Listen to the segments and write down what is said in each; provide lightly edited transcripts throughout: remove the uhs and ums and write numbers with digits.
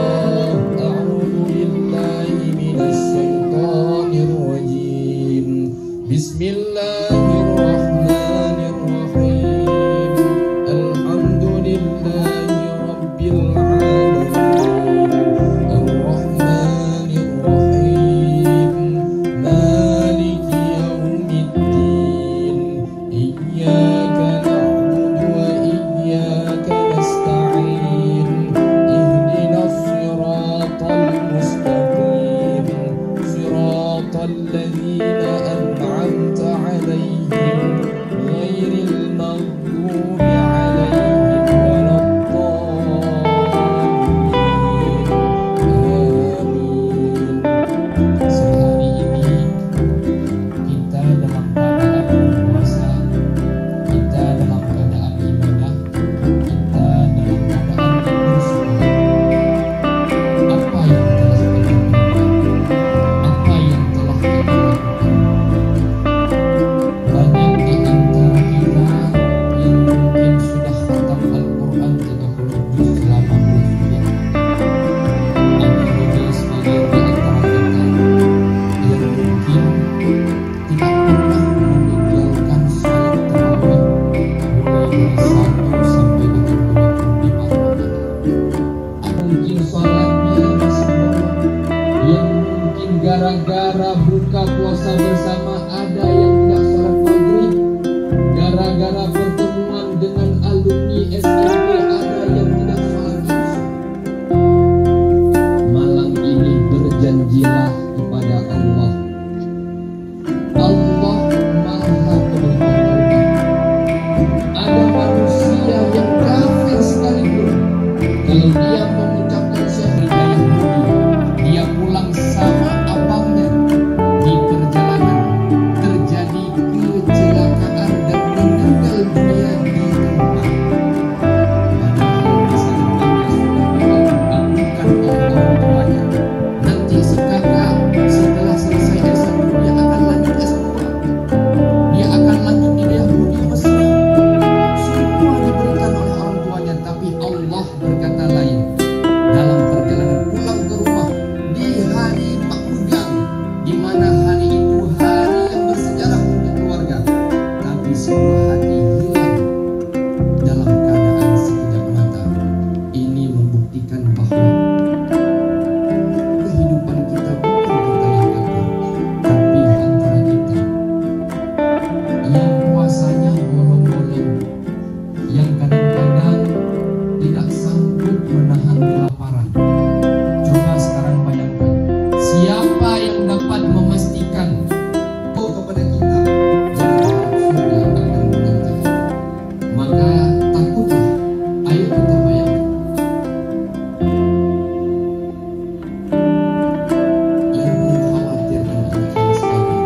أعوذ بالله من الشيطان الرجيم. بسم الله الرحمن الرحيم. الحمد لله رب العالمين الرحمن الرحيم مالك يوم الدين إياك نعبد وإياك نستعين اهدنا الصراط المستقيم صراط الذين أنعمت عليهم غير المغضوب عليهم ولا الضالين آمين. Sehari ini kita dalam keadaan berpuasa, kita dalam keadaan ibadah, kita dalam keadaan bersyukur. Apa yang telah kita lakukan, apa yang telah kita lakukan. Banyak di antara kita yang mungkin sudah khatam Al-Quran 30 juz selama bulan. Ada juga sebagian di antara kita yang mungkin tidak pernah meninggalkan salat tarawih mulai dari 1 sampai dengan 25 Ramadan. Mungkin salatnya masih bolong, yang mungkin gara-gara buka puasa bersama ada yang tidak sholat maghrib, gara-gara pertemuan dengan alumni SMP ada yang tidak sholat isya. Malam ini berjanjilah kepada Allah. Allah Maha Penerima Taubat. Ada manusia yang kafir sekalipun, kalau dia mengucapkan syahadat Yahudi, dia pulang sama abangnya di perjalanan terjadi kecelakaan dan meninggal dunia di tempat. Padahal masa depannya sudah dilakukan oleh orang tuanya. Nanti si kakak setelah selesai S1 dia akan lanjut S2, dia akan lanjut di Yahudi Mesir. Semua diberikan oleh orang tuanya, tapi Allah berkata lain. Dalam perjalanan pulang ke rumah di hari Pakudang, di mana hari itu hari yang bersejarah untuk keluarga, tapi sebuah hati hilang dalam keadaan sekejap mata. Ini membuktikan bahwa kehidupan kita bukan kita yang atur, tapi antara kita yang puasanya bolong-bolong, yang kadang-kadang tidak sanggup menahan kelaparan. Coba sekarang bayangkan, siapa yang dapat memastikan kepada kita jika surga akan menanti? Maka takutlah, ayo kita bayangkan. Yang mengkhawatirkan kita sekali,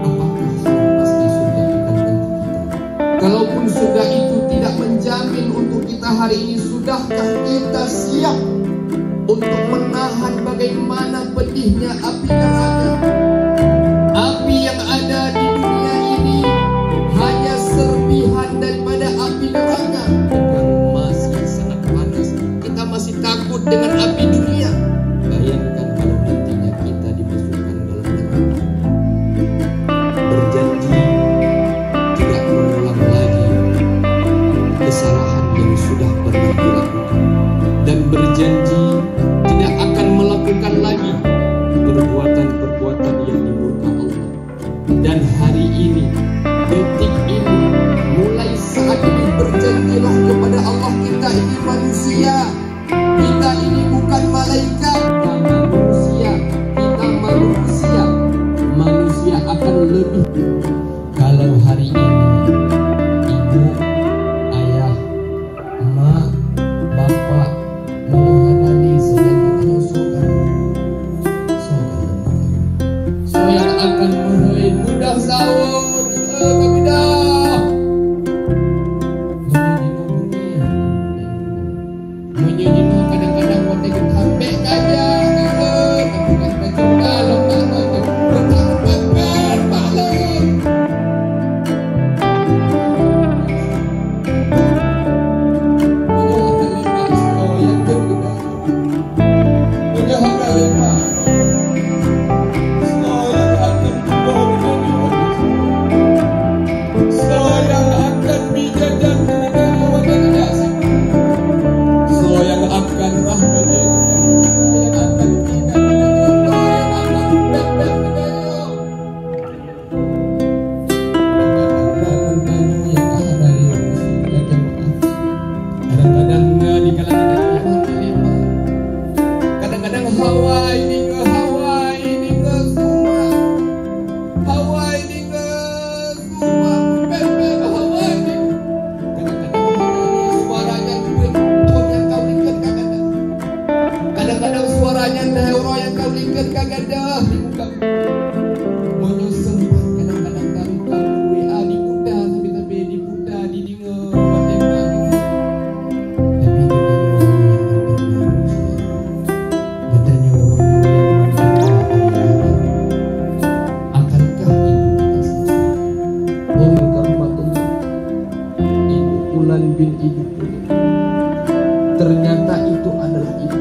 apakah sudah pasti surga akan menanti kita? Kalaupun surga itu tidak menjamin untuk kita hari ini, sudahkah kita siap untuk menahan bagaimana pedihnya api neraka? Api yang ada di dunia ini hanya serpihan daripada api neraka. Bukan masih sangat panas, kita masih takut dengan api dunia. Bayangkan kalau nantinya kita dimasukkan dalam neraka. Berjanji tidak mengulang lagi kesalahan yang sudah pernah dilakukan, dan berjanji tidak akan melakukan lagi perbuatan-perbuatan yang dimurka Allah. Dan hari ini, detik ini, mulai saat ini berjanjilah kepada Allah. Kita ini manusia, kita ini bukan malaikat. Hawaii ini ke Hawaii ini ke Suma, Hawaii ini ke Suma, Pepe Hawaii ini. Kadang-kadang suaranya betul yang kau lihat kadang-kadang. Kadang-kadang suaranya neuro yang kau lihat kadang-kadang di muka. Menyusun kadang-kadang kau WA di Buddha tapi di Buddha di dingo bin ibu. Ternyata itu adalah ibu.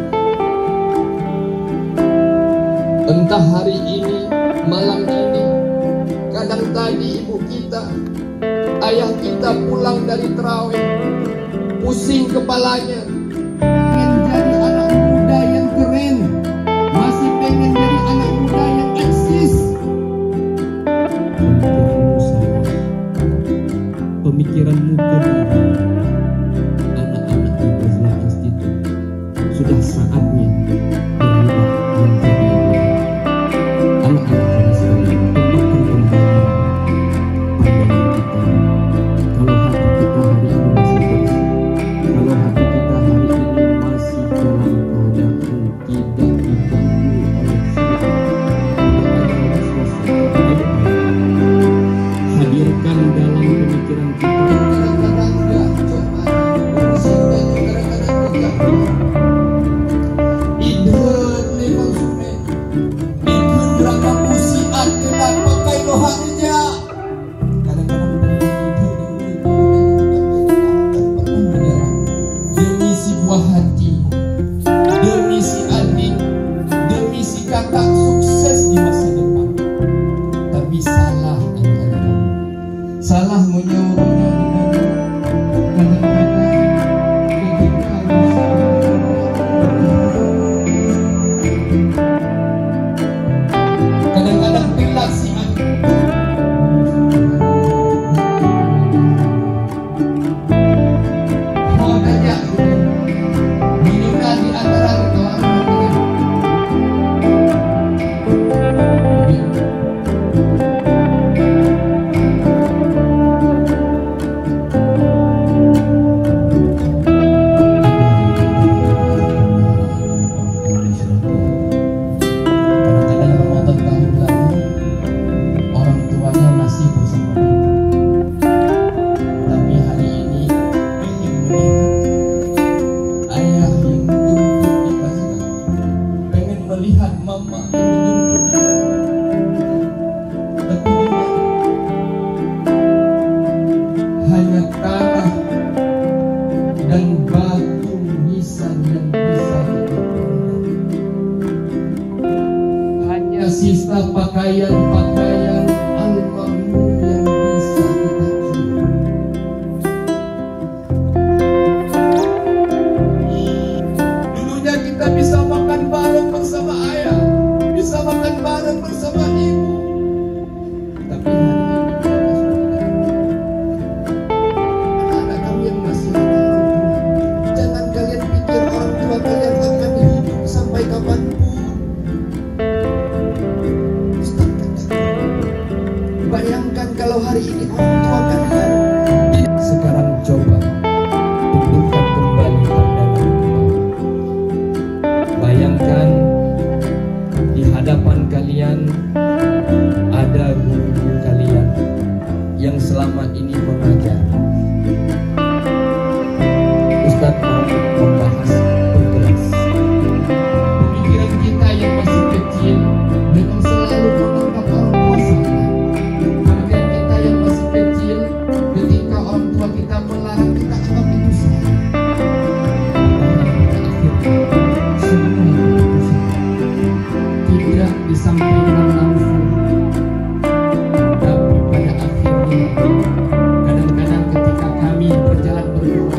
Entah hari ini, malam ini, kadang tadi ibu kita, ayah kita pulang dari terawih, pusing kepalanya, pengen jadi anak muda yang keren, masih pengen jadi anak muda yang eksis. Pemikiranmu kering. Sudah saatnya berubah menjadi anak-anak kami sekalian. Temukan kembali pandang kita. Kalau hati kita hari ini masih dalam keadaan tidak diganggu oleh hadirkan dalam pemikiran kita. Kadang-kadang enggak coba demi si buah hati, demi si adik, demi si kakak sukses di masa depan. Tapi salah anak-anak, salah menyuruhnya kadang-kadang telat si anak. Melihat mama hanya tanah dan batu nisan yang bisa hanya sisa pakaian-pakaian almarhum yang bisa kita cium. Dulunya kita bisa makan bareng bersama ayah, bisa makan bareng bersama ibu. Tapi hari ini anak-anak kami yang masih ada orang tua, jangan kalian pikir orang tua kalian akan hidup sampai kapanpun. Ustaz kata, bayangkan kalau hari ini orang tua kalian sekarang coba tundukkan kembali pandangan ke bawah. Bayangkan di hadapan kalian ada guru-guru kalian yang selama ini mengajar. Ustaz mau membahas berkelas. Pemikiran kita yang masih kecil memang selalu menganggap orang tua salah. Pemikiran kita yang masih kecil, ketika orang tua kita melarang, kita anggap itu salah. Tidak disampaikan langsung, tapi pada akhirnya kadang-kadang ketika kami berjalan berdua,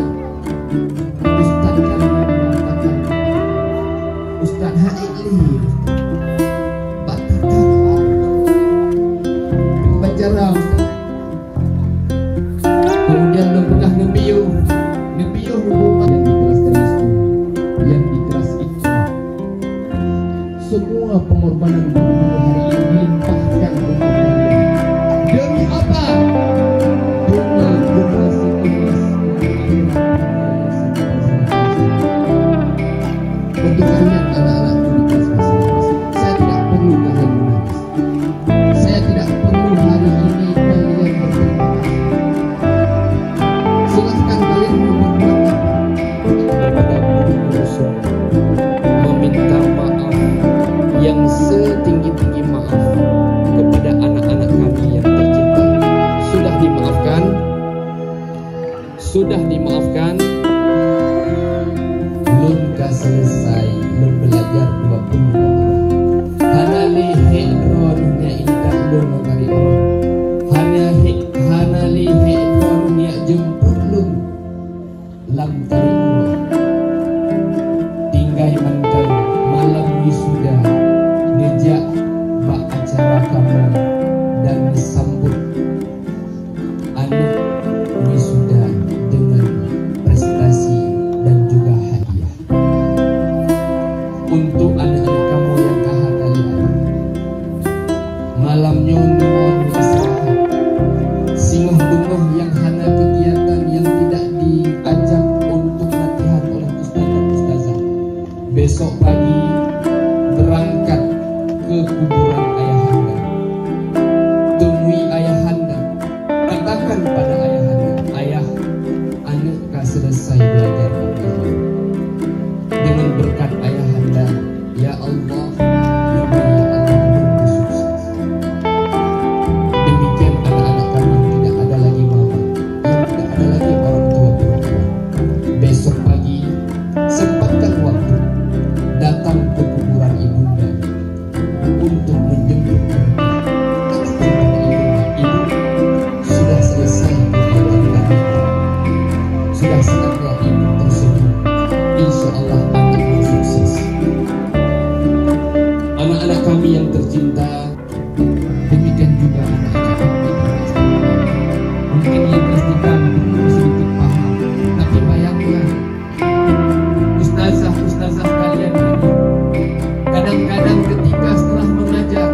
Ustaz kami mengatakan, Ustaz hari ini batata bacara kemudian lemah nebiu hubungan yang di kelas tenis, yang di kelas itu semua pengorbanan guru-guru hari ini dilimpahkan untuk kalian. Demi apa? Demi generasi emas untuk kalian anak-anakku di kelas masing-masing. Saya tidak perlu kalian menangis. Saya tidak perlu hari ini kalian berterima kasih. Silahkan kalian berbuat apa kepada guru-guru semua, meminta maaf yang setinggi-tinggi maaf kepada anak-anak kami yang tercinta. Sudah dimaafkan? Sudah dimaafkan? Belum selesai, belum belajar 20 orang. Hana lihe rohnya indah belum kali orang. Hana lihe rohnya jemput belum lam kali orang. Tinggai mantel malam wisuda ngejak bak acara kamu dan disambut anak wisuda dengan prestasi dan juga hadiah. Untuk anak-anak kamu yang kehadiran malamnya nuhun istirahat, singoh-bungoh yang hana kegiatan yang tidak diajak untuk latihan oleh ustazah. Besok pagi berangkat ke kuburan ayahanda, temui ayahanda, katakan pada ayahanda, ayah, anak kah selesai belajar agama. Dengan berkat ayahanda, ya Allah, ya Allah, sukses. Demikian anak-anak kami tidak ada lagi mama, yang tidak ada lagi orang tua perempuan. Besok pagi sempatkan waktu datang ke kuburan ibunda untuk menjemput mereka. Katakan pada ibunda, ibu sudah selesai kegiatan kami. Sudah saatnya ibu tersenyum. Insya Allah akan sukses. Anak-anak kami yang tercinta, demikian juga anak-anak kami di kelas 3. Mungkin yang kelas 3 belum sedikit paham, tapi bayangkan ustazah kalian ini kadang-kadang ketika setelah mengajar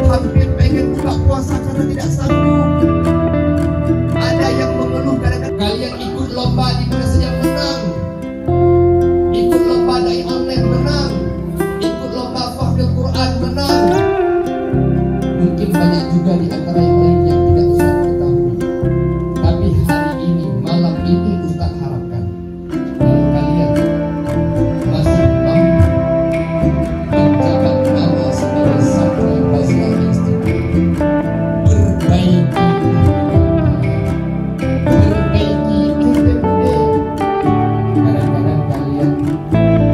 hampir pengen buka puasa karena tidak sanggup. Ada yang mengeluh kadang-kadang. Kalian ikut lomba di mana saja menang, ikut lomba dari online menang, ikut lomba hafal Quran menang. Mungkin banyak juga di antara yang lain yang tidak Ustaz ketahui. Tapi hari ini, malam ini Ustaz harapkan kalau kalian masih mampu menjabat nama sebagai santri Basra Institute, perbaiki KPMD. Kadang-kadang kalian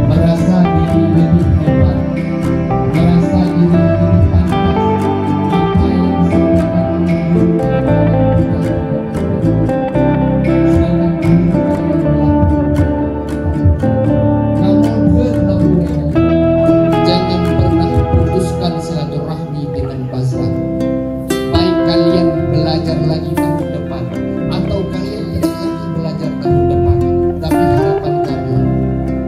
merasa diri lebih hebat, merasa diri lebih pantas. Apa yang disampaikan oleh guru sedangkan guru kalian namun berlaku. Jangan pernah putuskan silaturahmi dengan Basra. Baik kalian belajar lagi tahun depan atau kalian tidak lagi belajar tahun depan, tapi harapan kami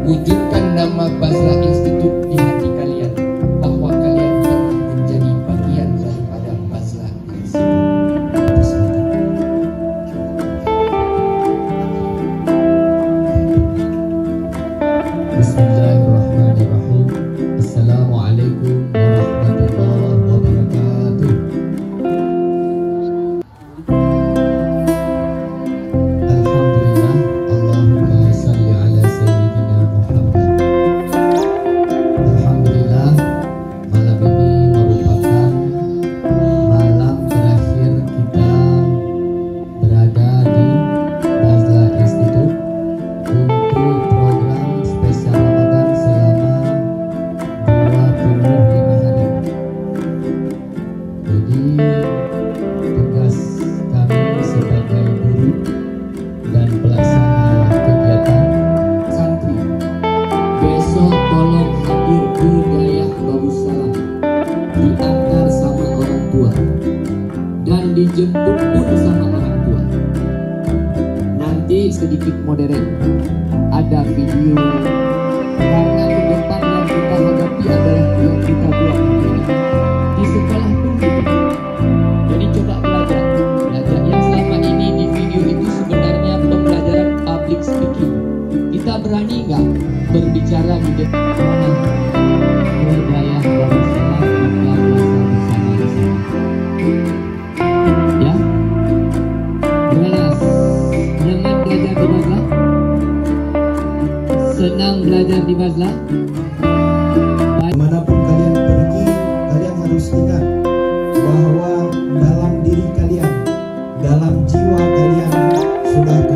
wujudkan nama Basra Institute di hati kalian, bahwa kalian pernah menjadi bagian daripada Basra Institute. Bismillahirrahmanirrahim. Assalamualaikum warahmatullahi wabarakatuh. Alhamdulillah, Allahumma salli ala Sayyidina Muhammad. Alhamdulillah, malam ini merupakan malam terakhir kita berada di Basra Institute untuk program spesial Ramadan selama 25 hari. Jadi tugas kami sebagai guru dan pelaksana kegiatan santri, besok tolong hadir ke wilayah Darussalam, diantar sama orang tua dan dijemput pun sama orang tua. Nanti sedikit modern, ada video karena ke depan yang kita hadapi adalah bulan dalam jiwa kalian sudah